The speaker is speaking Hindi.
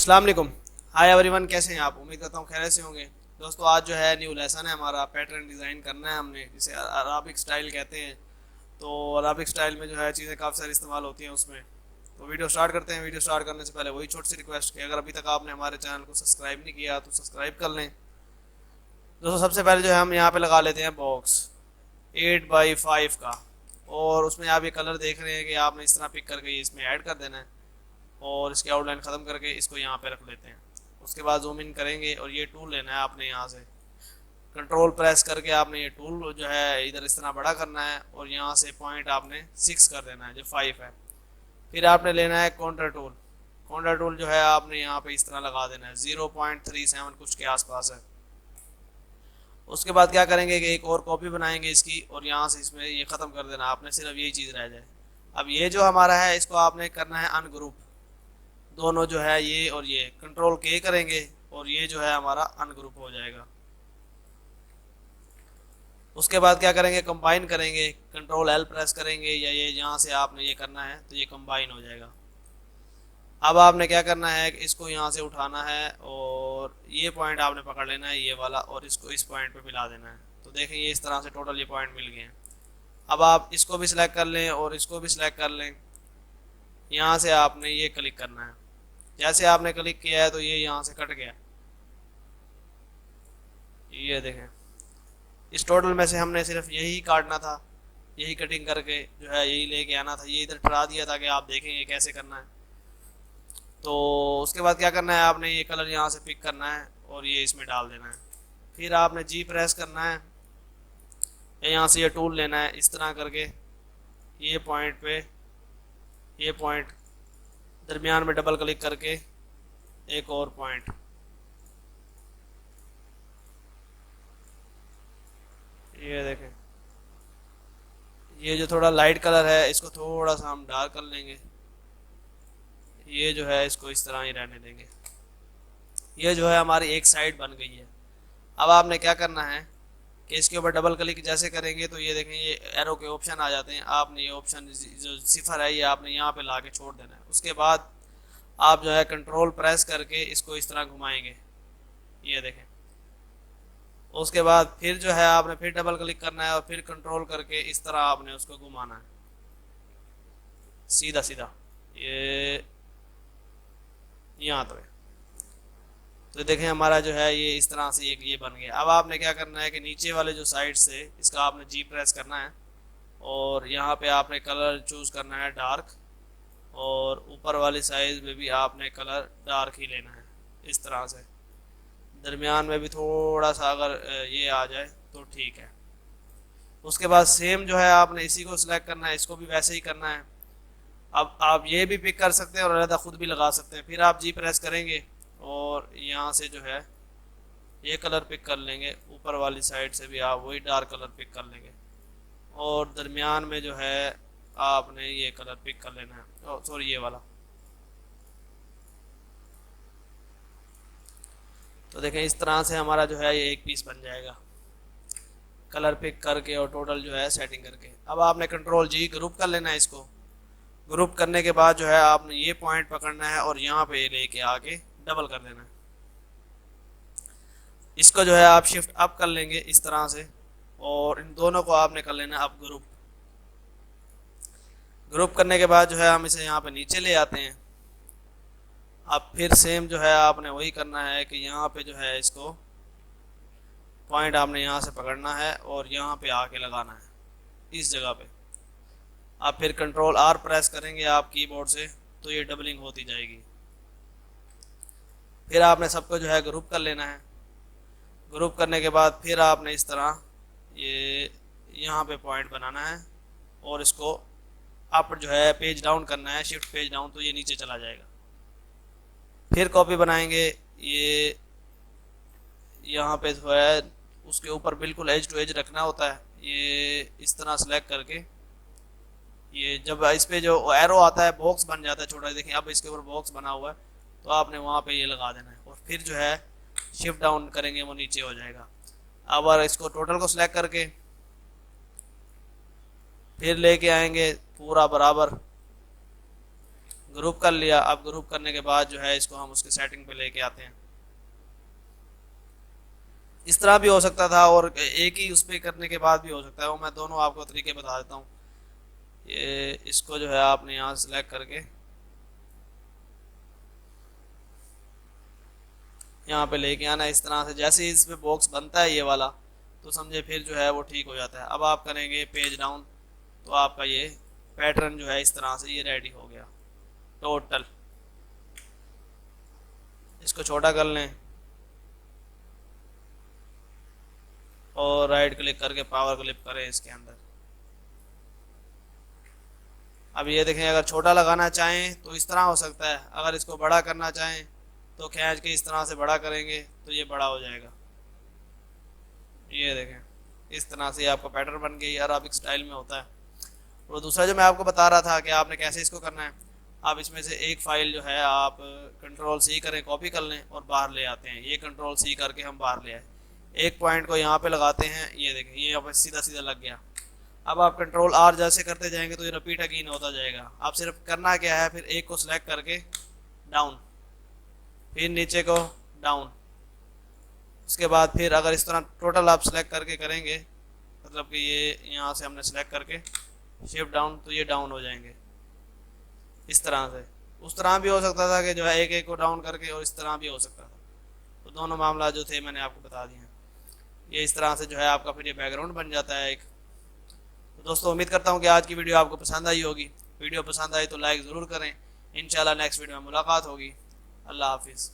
अस्सलाम वालेकुम। हाय एवरीवन, कैसे हैं आप? उम्मीद करता हूँ खैरियत से होंगे। दोस्तों, आज जो है न्यू लेसन है हमारा। पैटर्न डिज़ाइन करना है हमने, जिसे अराबिक स्टाइल कहते हैं। तो अराबिक स्टाइल में जो है चीज़ें काफ़ी सारी इस्तेमाल होती हैं उसमें। तो वीडियो स्टार्ट करते हैं। वीडियो स्टार्ट करने से पहले वही छोटी सी रिक्वेस्ट कि अगर अभी तक आपने हमारे चैनल को सब्सक्राइब नहीं किया तो सब्सक्राइब कर लें। दोस्तों, सबसे पहले जो है हम यहाँ पे लगा लेते हैं बॉक्स 8x5 का। और उसमें आप ये कलर देख रहे हैं कि आपने इस तरह पिक करके ये इसमें ऐड कर देना है। और इसकी आउटलाइन ख़त्म करके इसको यहाँ पे रख लेते हैं। उसके बाद जूम इन करेंगे और ये टूल लेना है आपने। यहाँ से कंट्रोल प्रेस करके आपने ये टूल जो है इधर इस तरह बड़ा करना है और यहाँ से पॉइंट आपने 6 कर देना है जो 5 है। फिर आपने लेना है काउंटर टूल। काउंटर टूल जो है आपने यहाँ पे इस तरह लगा देना है, 0.37 कुछ के आसपास है। उसके बाद क्या करेंगे कि एक और कॉपी बनाएंगे इसकी और यहाँ से इसमें ये ख़त्म कर देना आपने, सिर्फ यही चीज़ रह जाए। अब ये जो हमारा है इसको आपने करना है अनग्रुप। दोनों जो है ये और ये कंट्रोल के करेंगे और ये जो है हमारा अनग्रुप हो जाएगा। उसके बाद क्या करेंगे, कंबाइन करेंगे। कंट्रोल एल प्रेस करेंगे या ये यहाँ से आपने ये करना है तो ये कंबाइन हो जाएगा। अब आपने क्या करना है, इसको यहाँ से उठाना है और ये पॉइंट आपने पकड़ लेना है, ये वाला, और इसको इस पॉइंट पे मिला देना है। तो देखें ये इस तरह से टोटल ये पॉइंट मिल गए हैं। अब आप इसको भी सिलेक्ट कर लें और इसको भी सिलेक्ट कर लें। यहाँ से आपने ये क्लिक करना है। जैसे आपने क्लिक किया है तो ये यहाँ से कट गया। ये देखें, इस टोटल में से हमने सिर्फ यही काटना था। यही कटिंग करके जो है यही लेके आना था। ये इधर ठहरा दिया था कि आप देखें ये कैसे करना है। तो उसके बाद क्या करना है, आपने ये कलर यहाँ से पिक करना है और ये इसमें डाल देना है। फिर आपने जी प्रेस करना है या यहाँ से ये टूल लेना है, इस तरह करके ये पॉइंट पे, ये पॉइंट दरमियान में डबल क्लिक करके एक और पॉइंट, ये देखें, ये जो थोड़ा लाइट कलर है इसको थोड़ा सा हम डार्क कर लेंगे। ये जो है इसको इस तरह ही रहने देंगे। ये जो है हमारी एक साइड बन गई है। अब आपने क्या करना है कि इसके ऊपर डबल क्लिक जैसे करेंगे तो ये देखें ये एरो के ऑप्शन आ जाते हैं। आपने ये ऑप्शन जो सिफर है ये आपने यहाँ पे ला के छोड़ देना है। उसके बाद आप जो है कंट्रोल प्रेस करके इसको इस तरह घुमाएंगे, ये देखें। उसके बाद फिर जो है आपने फिर डबल क्लिक करना है और फिर कंट्रोल करके इस तरह आपने उसको घुमाना है सीधा सीधा ये यहाँ तक। तो देखें हमारा जो है ये इस तरह से एक ये बन गया। अब आपने क्या करना है कि नीचे वाले जो साइड से इसका आपने जी प्रेस करना है और यहाँ पे आपने कलर चूज़ करना है डार्क, और ऊपर वाली साइज में भी आपने कलर डार्क ही लेना है इस तरह से। दरमियान में भी थोड़ा सा अगर ये आ जाए तो ठीक है। उसके बाद सेम जो है आपने इसी को सिलेक्ट करना है, इसको भी वैसे ही करना है। अब आप ये भी पिक कर सकते हैं और अलग खुद भी लगा सकते हैं। फिर आप जी प्रेस करेंगे और यहाँ से जो है ये कलर पिक कर लेंगे। ऊपर वाली साइड से भी आप वही डार्क कलर पिक कर लेंगे और दरमियान में जो है आपने ये कलर पिक कर लेना है, सॉरी ये वाला। तो देखें इस तरह से हमारा जो है ये एक पीस बन जाएगा कलर पिक करके और टोटल जो है सेटिंग करके। अब आपने कंट्रोल जी ग्रुप कर लेना है। इसको ग्रुप करने के बाद जो है आपने ये पॉइंट पकड़ना है और यहाँ पे लेके आके डबल कर देना है। इसको जो है आप शिफ्ट अप कर लेंगे इस तरह से और इन दोनों को आपने कर लेना है अब ग्रुप। ग्रुप करने के बाद जो है हम इसे यहाँ पे नीचे ले आते हैं। अब फिर सेम जो है आपने वही करना है कि यहाँ पे जो है इसको पॉइंट आपने यहाँ से पकड़ना है और यहाँ पे आके लगाना है इस जगह पे। आप फिर कंट्रोल आर प्रेस करेंगे आप कीबोर्ड से तो ये डबलिंग होती जाएगी। फिर आपने सबको जो है ग्रुप कर लेना है। ग्रुप करने के बाद फिर आपने इस तरह ये यहाँ पे पॉइंट बनाना है और इसको आप जो है पेज डाउन करना है, शिफ्ट पेज डाउन, तो ये नीचे चला जाएगा। फिर कॉपी बनाएंगे। ये यहाँ पे जो है उसके ऊपर बिल्कुल एज टू एज रखना होता है। ये इस तरह सेलेक्ट करके ये जब इस पे जो एरो आता है बॉक्स बन जाता है छोटा, देखें अब इसके ऊपर बॉक्स बना हुआ है तो आपने वहाँ पे ये लगा देना है और फिर जो है शिफ्ट डाउन करेंगे वो नीचे हो जाएगा। अब और इसको टोटल को सिलेक्ट करके फिर लेके आएंगे पूरा बराबर ग्रुप कर लिया। अब ग्रुप करने के बाद जो है इसको हम उसके सेटिंग पे लेके आते हैं। इस तरह भी हो सकता था और एक ही उस पे करने के बाद भी हो सकता है, वो मैं दोनों आपको तरीके बता देता हूँ। ये इसको जो है आपने यहाँ सेलेक्ट करके यहाँ पे लेके आना इस तरह से। जैसे ही इस पे बॉक्स बनता है ये वाला, तो समझे फिर जो है वो ठीक हो जाता है। अब आप करेंगे पेज डाउन, तो आपका ये पैटर्न जो है इस तरह से ये रेडी हो गया टोटल। इसको छोटा कर लें और राइट क्लिक करके पावर क्लिप करें इसके अंदर। अब ये देखें, अगर छोटा लगाना चाहें तो इस तरह हो सकता है, अगर इसको बड़ा करना चाहें तो खींच के इस तरह से बड़ा करेंगे तो ये बड़ा हो जाएगा। ये देखें इस तरह से आपका पैटर्न बन गई, अरबिक स्टाइल में होता है। और दूसरा जो मैं आपको बता रहा था कि आपने कैसे इसको करना है, आप इसमें से एक फाइल जो है आप कंट्रोल सी करें, कॉपी कर लें और बाहर ले आते हैं। ये कंट्रोल सी करके हम बाहर ले आए, एक पॉइंट को यहाँ पे लगाते हैं, ये देखें ये यहाँ पे सीधा सीधा लग गया। अब आप कंट्रोल आर जैसे करते जाएंगे तो ये रिपीट अगेन होता जाएगा। आप सिर्फ करना क्या है, फिर एक को सिलेक्ट करके डाउन, फिर नीचे को डाउन, उसके बाद फिर अगर इस तरह टोटल आप सिलेक्ट करके करेंगे, मतलब कि ये यहाँ से हमने सेलेक्ट करके शिफ्ट डाउन, तो ये डाउन हो जाएंगे इस तरह से। उस तरह भी हो सकता था कि जो है एक एक को डाउन करके, और इस तरह भी हो सकता था। तो दोनों मामला जो थे मैंने आपको बता दिए। ये इस तरह से जो है आपका फिर ये बैकग्राउंड बन जाता है एक। तो दोस्तों उम्मीद करता हूँ कि आज की वीडियो आपको पसंद आई होगी। वीडियो पसंद आई तो लाइक ज़रूर करें। इंशाल्लाह नेक्स्ट वीडियो में मुलाकात होगी। अल्लाह हाफिज़।